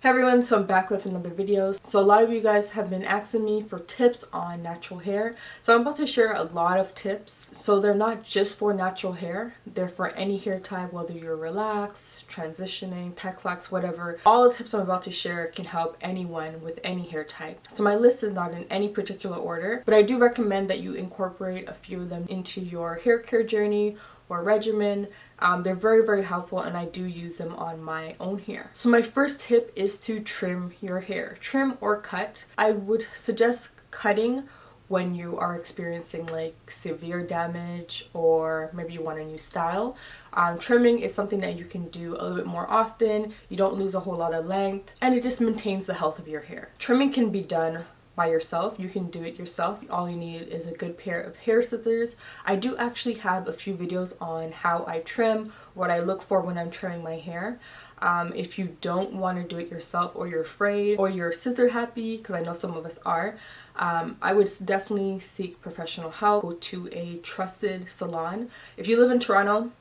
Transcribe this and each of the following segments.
Hey everyone, so I'm back with another video. So a lot of you guys have been asking me for tips on natural hair. So I'm about to share a lot of tips. So they're not just for natural hair, they're for any hair type, whether you're relaxed, transitioning, texlax, whatever. All the tips I'm about to share can help anyone with any hair type. So my list is not in any particular order, but I do recommend that you incorporate a few of them into your hair care journey or regimen. They're very, very helpful and I do use them on my own hair. So my first tip is to trim your hair. Trim or cut. I would suggest cutting when you are experiencing like severe damage or maybe you want a new style. Trimming is something that you can do a little bit more often. You don't lose a whole lot of length and it just maintains the health of your hair. Trimming can be done by yourself. You can do it yourself. All you need is a good pair of hair scissors. I do actually have a few videos on how I trim, what I look for when I'm trimming my hair. If you don't want to do it yourself or you're afraid or you're scissor happy, because I know some of us are, I would definitely seek professional help. Go to a trusted salon. If you live in Toronto,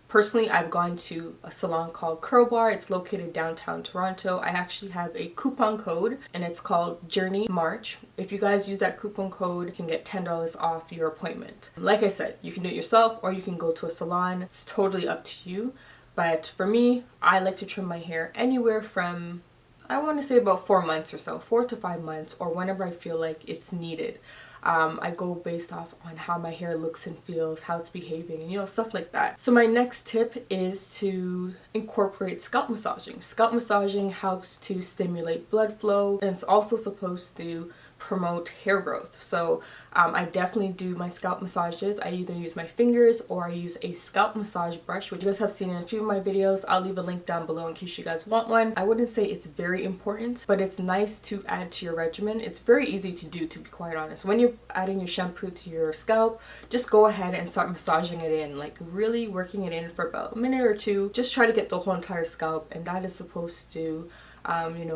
personally, I've gone to a salon called Curlbar. It's located downtown Toronto. I actually have a coupon code and it's called JOURNEYMARCH. If you guys use that coupon code, you can get $10 off your appointment. Like I said, you can do it yourself or you can go to a salon. It's totally up to you. But for me, I like to trim my hair anywhere from, I want to say about 4 months or so, 4 to 5 months, or whenever I feel like it's needed. I go based off on how my hair looks and feels, how it's behaving, and stuff like that. So my next tip is to incorporate scalp massaging. Scalp massaging helps to stimulate blood flow and it's also supposed to promote hair growth. So I definitely do my scalp massages. I either use my fingers or I use a scalp massage brush, which you guys have seen in a few of my videos. I'll leave a link down below in case you guys want one. I wouldn't say it's very important, but it's nice to add to your regimen. It's very easy to do, to be quite honest. When you're adding your shampoo to your scalp, just go ahead and start massaging it in, like really working it in for about a minute or two. Just try to get the whole entire scalp, and that is supposed to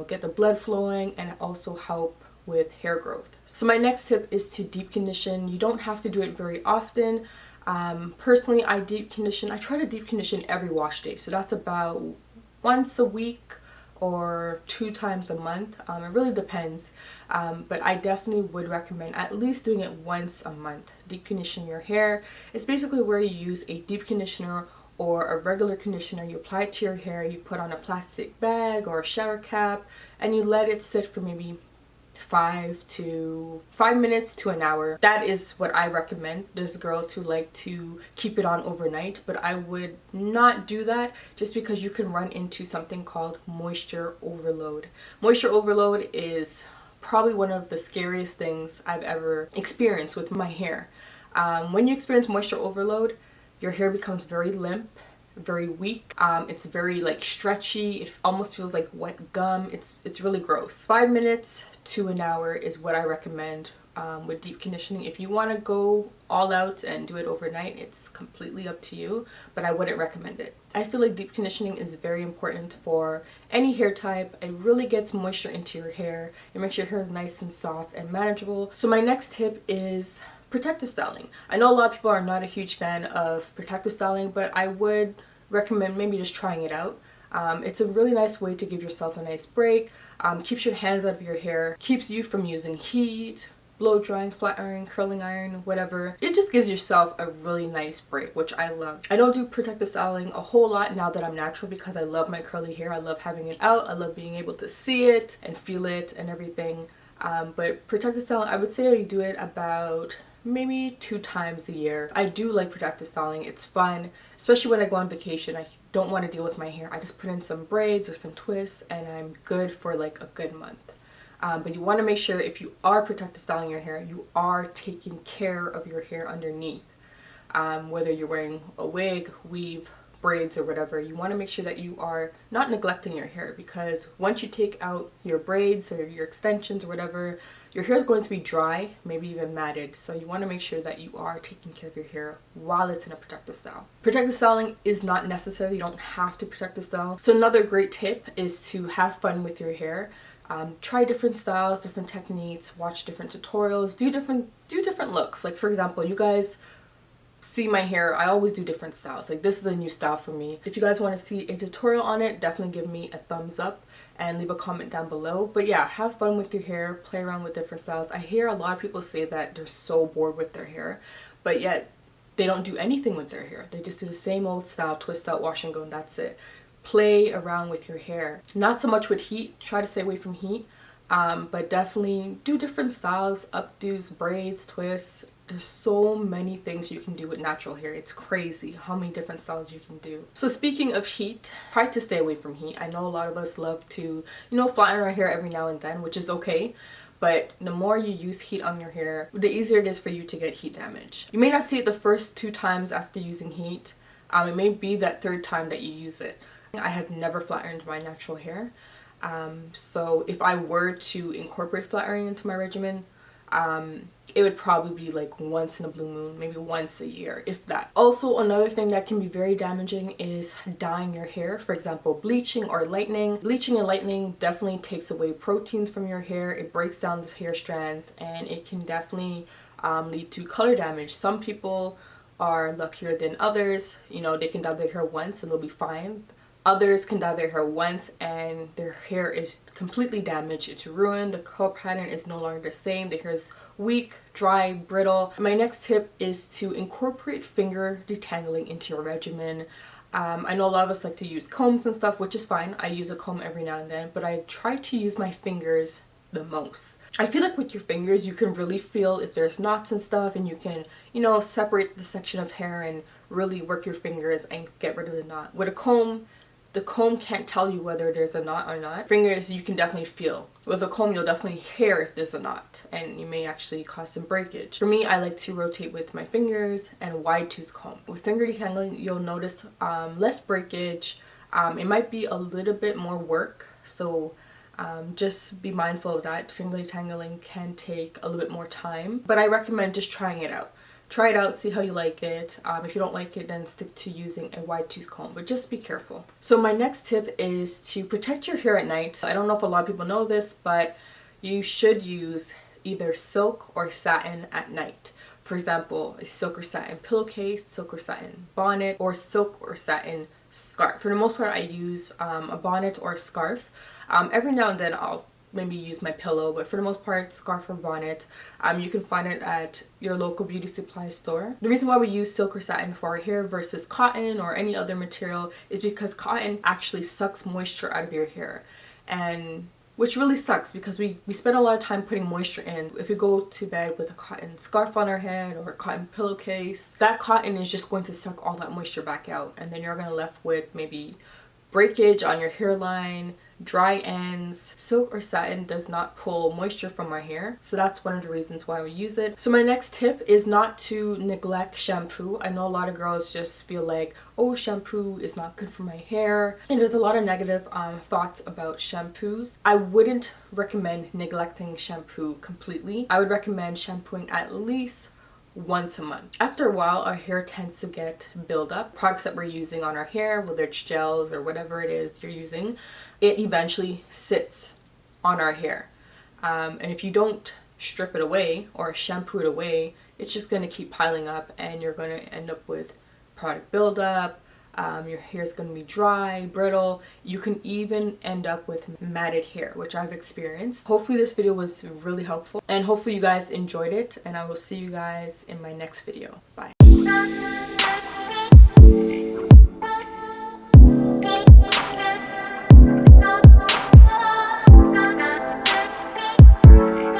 get the blood flowing and also help with hair growth. So my next tip is to deep condition. You don't have to do it very often. Personally, I try to deep condition every wash day. So that's about once a week or 2 times a month. It really depends. But I definitely would recommend at least doing it once a month. Deep condition your hair. It's basically where you use a deep conditioner or a regular conditioner. You apply it to your hair, you put on a plastic bag or a shower cap, and you let it sit for maybe 5 minutes to an hour. That is what I recommend. There's girls who like to keep it on overnight, but I would not do that just because you can run into something called moisture overload. Moisture overload is probably one of the scariest things I've ever experienced with my hair. When you experience moisture overload, your hair becomes very limp, very weak. It's very like stretchy. It almost feels like wet gum. It's really gross. 5 minutes to an hour is what I recommend with deep conditioning. If you want to go all out and do it overnight, it's completely up to you, but I wouldn't recommend it. I feel like deep conditioning is very important for any hair type. It really gets moisture into your hair. It makes your hair nice and soft and manageable. So my next tip is protective styling. I know a lot of people are not a huge fan of protective styling, but I would recommend maybe just trying it out. It's a really nice way to give yourself a nice break. Keeps your hands out of your hair, keeps you from using heat, blow drying, flat iron, curling iron, whatever. It just gives yourself a really nice break, which I love. I don't do protective styling a whole lot now that I'm natural because I love my curly hair. I love having it out. I love being able to see it and feel it and everything. But protective styling, I would say I do it about maybe 2 times a year. I do like protective styling. It's fun, especially when I go on vacation. I don't want to deal with my hair. I just put in some braids or some twists and I'm good for like a good month. But you want to make sure if you are protective styling your hair, you are taking care of your hair underneath. Whether you're wearing a wig, weave, braids or whatever, you want to make sure that you are not neglecting your hair, because once you take out your braids or your extensions or whatever, your hair is going to be dry, maybe even matted. So you want to make sure that you are taking care of your hair while it's in a protective style. Protective styling is not necessary. You don't have to protective style. So another great tip is to have fun with your hair. Try different styles, different techniques, watch different tutorials, do different looks. Like for example, you guys see my hair, I always do different styles. Like this is a new style for me. If you guys want to see a tutorial on it, definitely give me a thumbs up and leave a comment down below. But yeah, have fun with your hair, play around with different styles. I hear a lot of people say that they're so bored with their hair, but yet they don't do anything with their hair. They just do the same old style, twist out, wash and go, and that's it. Play around with your hair. Not so much with heat, try to stay away from heat, but definitely do different styles, updos, braids, twists. There's so many things you can do with natural hair. It's crazy how many different styles you can do. So speaking of heat, try to stay away from heat. I know a lot of us love to, you know, flatten our hair every now and then, which is okay. But the more you use heat on your hair, the easier it is for you to get heat damage. You may not see it the first 2 times after using heat. It may be that 3rd time that you use it. I have never flattened my natural hair. So if I were to incorporate flattering into my regimen, it would probably be like once in a blue moon, maybe once a year, if that. Also, another thing that can be very damaging is dyeing your hair. For example, bleaching or lightening. Bleaching and lightening definitely takes away proteins from your hair. It breaks down the hair strands, and it can definitely lead to color damage. Some people are luckier than others. You know, they can dye their hair once and they'll be fine. Others can dye their hair once and their hair is completely damaged. It's ruined. The curl pattern is no longer the same. The hair is weak, dry, brittle. My next tip is to incorporate finger detangling into your regimen. I know a lot of us like to use combs and stuff, which is fine. I use a comb every now and then, but I try to use my fingers the most. I feel like with your fingers, you can really feel if there's knots and stuff, and you can, you know, separate the section of hair and really work your fingers and get rid of the knot. With a comb, the comb can't tell you whether there's a knot or not. Fingers, you can definitely feel. With a comb, you'll definitely hear if there's a knot, and you may actually cause some breakage. For me, I like to rotate with my fingers and a wide tooth comb. With finger detangling, you'll notice less breakage. It might be a little bit more work, so just be mindful of that. Finger detangling can take a little bit more time, but I recommend just trying it out. Try it out, see how you like it. If you don't like it, then stick to using a wide tooth comb, but just be careful. So my next tip is to protect your hair at night. I don't know if a lot of people know this, but you should use either silk or satin at night. For example, a silk or satin pillowcase, silk or satin bonnet, or silk or satin scarf. For the most part, I use a bonnet or a scarf. Every now and then I'll maybe use my pillow, but for the most part, scarf or bonnet. You can find it at your local beauty supply store. The reason why we use silk or satin for our hair versus cotton or any other material is because cotton actually sucks moisture out of your hair, and which really sucks because we spend a lot of time putting moisture in. If we go to bed with a cotton scarf on our head or a cotton pillowcase, that cotton is just going to suck all that moisture back out, and then you're gonna left with maybe breakage on your hairline, dry ends. Silk or satin does not pull moisture from our hair, so that's one of the reasons why we use it. So my next tip is not to neglect shampoo. I know a lot of girls just feel like, oh, shampoo is not good for my hair, and there's a lot of negative thoughts about shampoos. I wouldn't recommend neglecting shampoo completely. I would recommend shampooing at least once a month. After a while, our hair tends to get buildup. Products that we're using on our hair, whether it's gels or whatever it is you're using, it eventually sits on our hair. And if you don't strip it away or shampoo it away, it's just going to keep piling up, and you're going to end up with product buildup. Your hair is going to be dry, brittle. You can even end up with matted hair, which I've experienced. Hopefully this video was really helpful, and hopefully you guys enjoyed it, and I will see you guys in my next video. Bye.